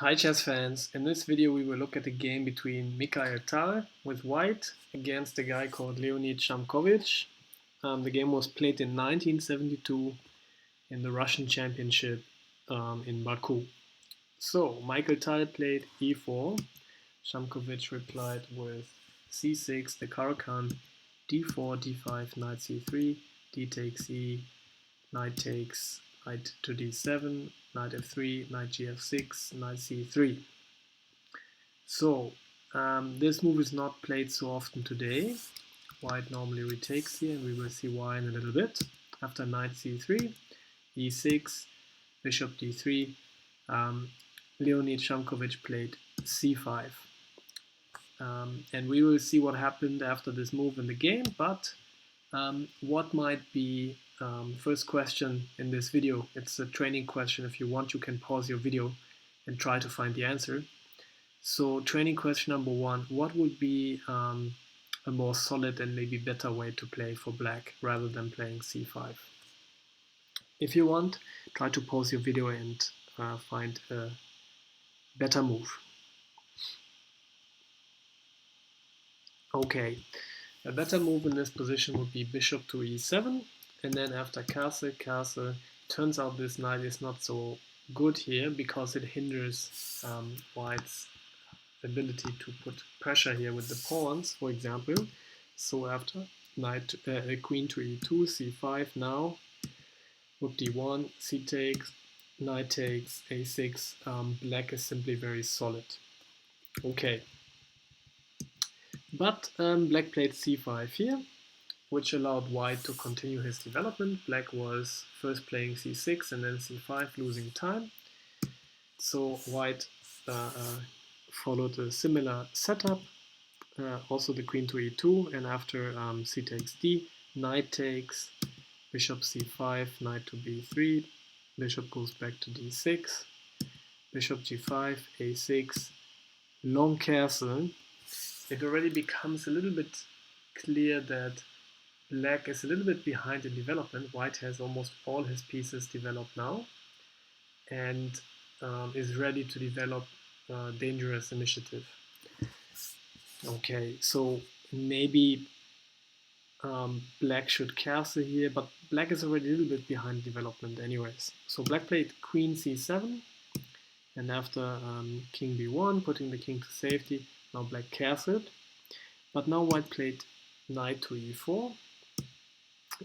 Hi chess fans, in this video we will look at a game between Mikhail Tal with white against a guy called Leonid Shamkovich. The game was played in 1972 in the Russian Championship in Baku. So Mikhail Tal played e4, Shamkovich replied with c6, the Caro-Kann, d4, d5, knight c3, d takes e, knight takes, knight to d7, knight f3, knight gf6, knight c3. So this move is not played so often today. White normally retakes here, and we will see why in a little bit. After knight c3, e6, bishop d3, Leonid Shamkovich played c5. And we will see what happened after this move in the game, but what might be first question in this video. It's a training question. If you want, you can pause your video and try to find the answer. So training question number one, what would be a more solid and maybe better way to play for black rather than playing c5? If you want, try to pause your video and find a better move. Okay, a better move in this position would be bishop to e7, and then after castle, castle. Turns out this knight is not so good here because it hinders white's ability to put pressure here with the pawns, for example. So after knight, queen to e2, c5 now, rook d1, c takes, knight takes, a6, black is simply very solid. Okay. But black played c5 here, which allowed white to continue his development. Black was first playing c6 and then c5, losing time. So white followed a similar setup, also the queen to e2, and after c takes d, knight takes, bishop c5, knight to b3, bishop goes back to d6, bishop g5, a6, long castle. It already becomes a little bit clear that black is a little bit behind in development. White has almost all his pieces developed now and is ready to develop dangerous initiative. Okay, so maybe black should castle here, but black is already a little bit behind development anyways. So black played queen c7, and after king b1, putting the king to safety, now black castled. But now white played knight to e4,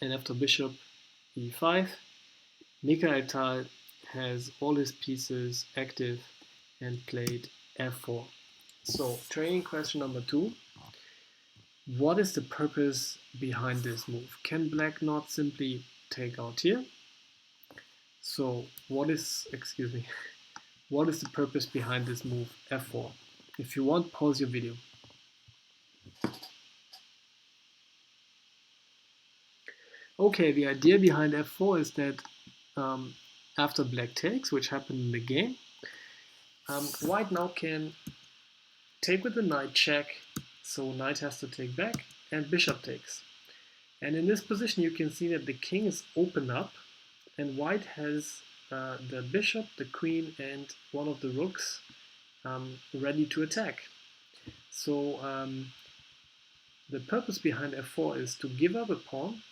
and after bishop e5, Mikhail Tal has all his pieces active and played f4. So training question number two, what is the purpose behind this move? Can black not simply take out here? So what is the purpose behind this move f4? If you want, pause your video. Okay, the idea behind f4 is that after black takes, which happened in the game, white now can take with the knight check, so knight has to take back, and bishop takes. And in this position you can see that the king is opened up, and white has the bishop, the queen, and one of the rooks ready to attack. So the purpose behind f4 is to give up a pawn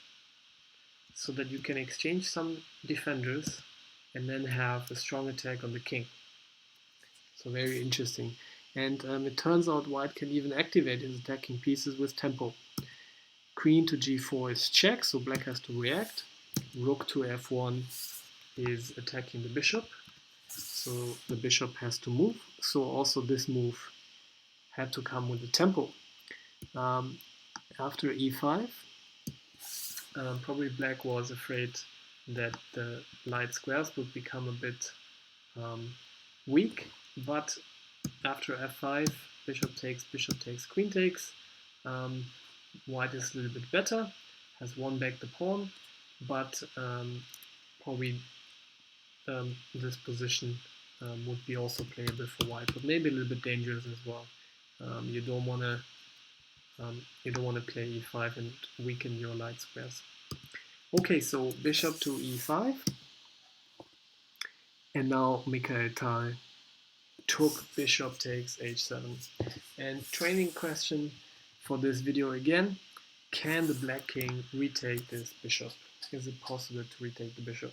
so that you can exchange some defenders and then have a strong attack on the king. So very interesting. And it turns out white can even activate his attacking pieces with tempo. Queen to g4 is check, so black has to react. Rook to f1 is attacking the bishop, so the bishop has to move. So also this move had to come with a tempo. After e5, probably black was afraid that the light squares would become a bit weak, but after f5, bishop takes, queen takes, white is a little bit better, has won back the pawn, but probably this position would be also playable for white, but maybe a little bit dangerous as well. You don't want to play e5 and weaken your light squares. Okay, so bishop to e5, and now Mikhail Tal took bishop takes h7. And training question for this video again, can the black king retake this bishop? Is it possible to retake the bishop?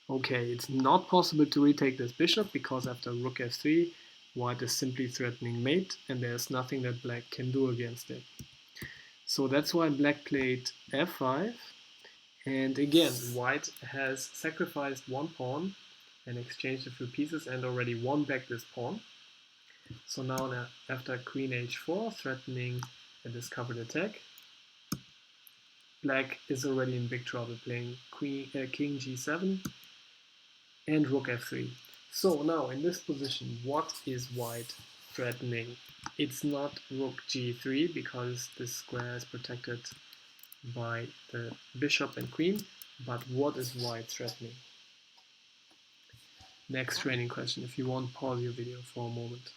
Okay, it's not possible to retake this bishop because after rook f3, white is simply threatening mate and there's nothing that black can do against it. So that's why black played f5, and again white has sacrificed one pawn and exchanged a few pieces and already won back this pawn. So now after queen h4 threatening a discovered attack, black is already in big trouble playing king g7 and rook f3. So now in this position, what is white threatening? It's not rook g3 because this square is protected by the bishop and queen, but what is white threatening? Next training question. If you want, pause your video for a moment.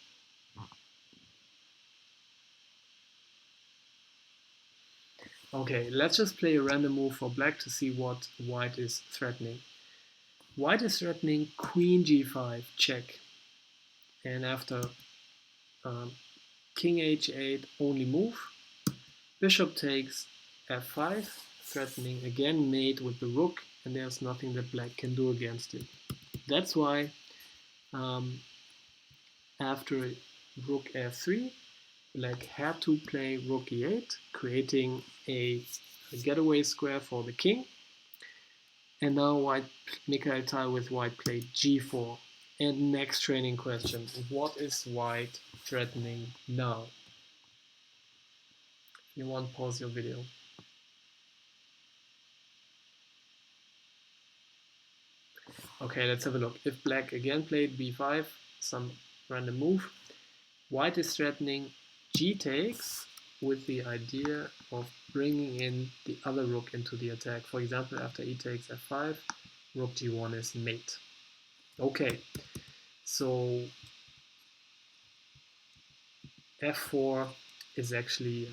Okay, let's just play a random move for black to see what white is threatening. White is threatening queen g5 check, and after king h8 only move, bishop takes f5, threatening again mate with the rook, and there's nothing that black can do against it. That's why after rook f3, black had to play rook e8, creating a getaway square for the king. And now Mikhail Tal with white played g4. And next training question, what is white threatening now? You want, pause your video. Okay, let's have a look. If black again played b5, some random move, white is threatening g takes with the idea of bringing in the other rook into the attack. For example, after e takes f5, rook g1 is mate. Okay, so f4 is actually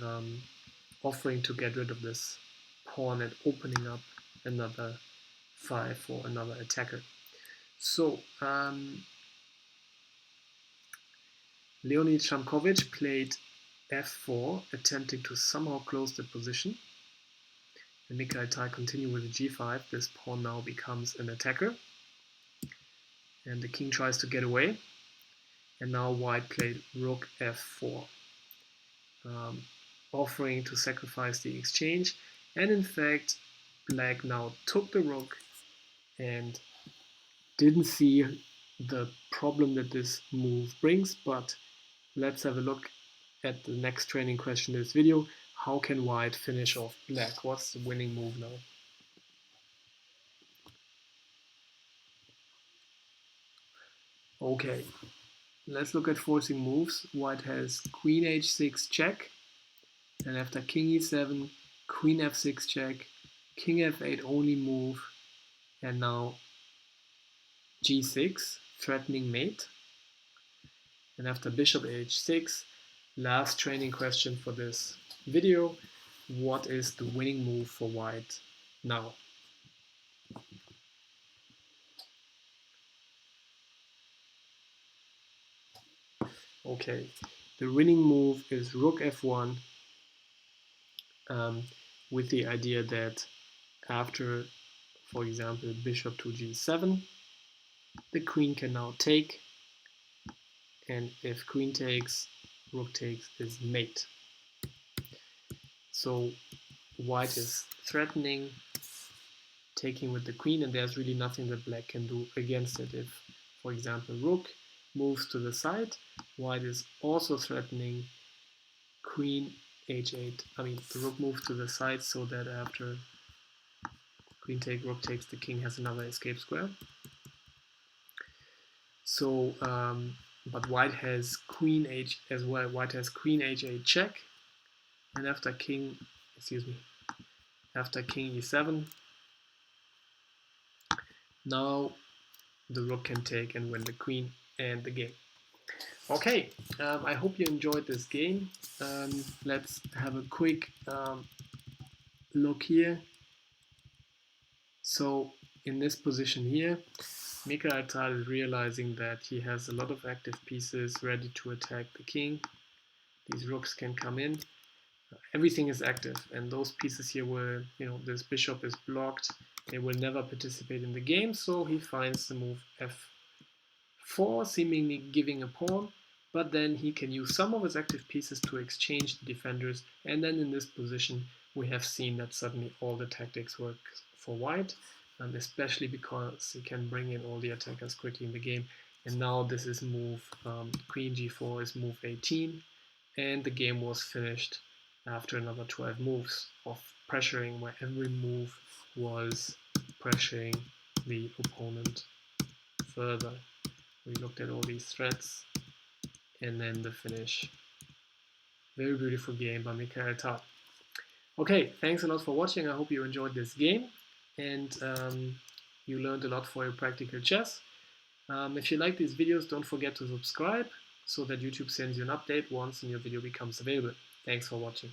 offering to get rid of this pawn and opening up another file for another attacker. So Leonid Shamkovich played f4, attempting to somehow close the position. And Mikhail Tal continued with g5. This pawn now becomes an attacker. And the king tries to get away. And now white played rook f4, offering to sacrifice the exchange. And in fact, black now took the rook and didn't see the problem that this move brings, but let's have a look at the next training question in this video. How can white finish off black? What's the winning move now? Okay, let's look at forcing moves. White has queen h6 check, and after king e7, queen f6 check, king f8 only move, and now g6, threatening mate. And after bishop h6, last training question for this video, what is the winning move for white now? Okay, the winning move is rook f1, with the idea that after, for example, bishop to g7, the queen can now take, and if queen takes, rook takes is mate. So white is threatening taking with the queen, and there's really nothing that black can do against it. If, for example, rook moves to the side, white is also threatening queen h8. I mean, the rook moves to the side so that after queen take, rook takes, the king has another escape square. So, but white has queen h as well. White has queen h8 check, and after king e7, now the rook can take and win the queen and the game. Okay, I hope you enjoyed this game. Let's have a quick look here. So in this position here, Mikhail Tal is realizing that he has a lot of active pieces ready to attack the king. These rooks can come in. Everything is active, and those pieces here will, this bishop is blocked. They will never participate in the game, so he finds the move f4, seemingly giving a pawn, but then he can use some of his active pieces to exchange the defenders, and then in this position we have seen that suddenly all the tactics work for white, especially because he can bring in all the attackers quickly in the game. And now this is move queen g4 is move 18, and the game was finished after another 12 moves of pressuring, where every move was pressuring the opponent further. We looked at all these threats, and then the finish. Very beautiful game by Mikhail Tal. Okay, thanks a lot for watching. I hope you enjoyed this game, and you learned a lot for your practical chess. If you like these videos, don't forget to subscribe so that YouTube sends you an update once a new video becomes available. Thanks for watching.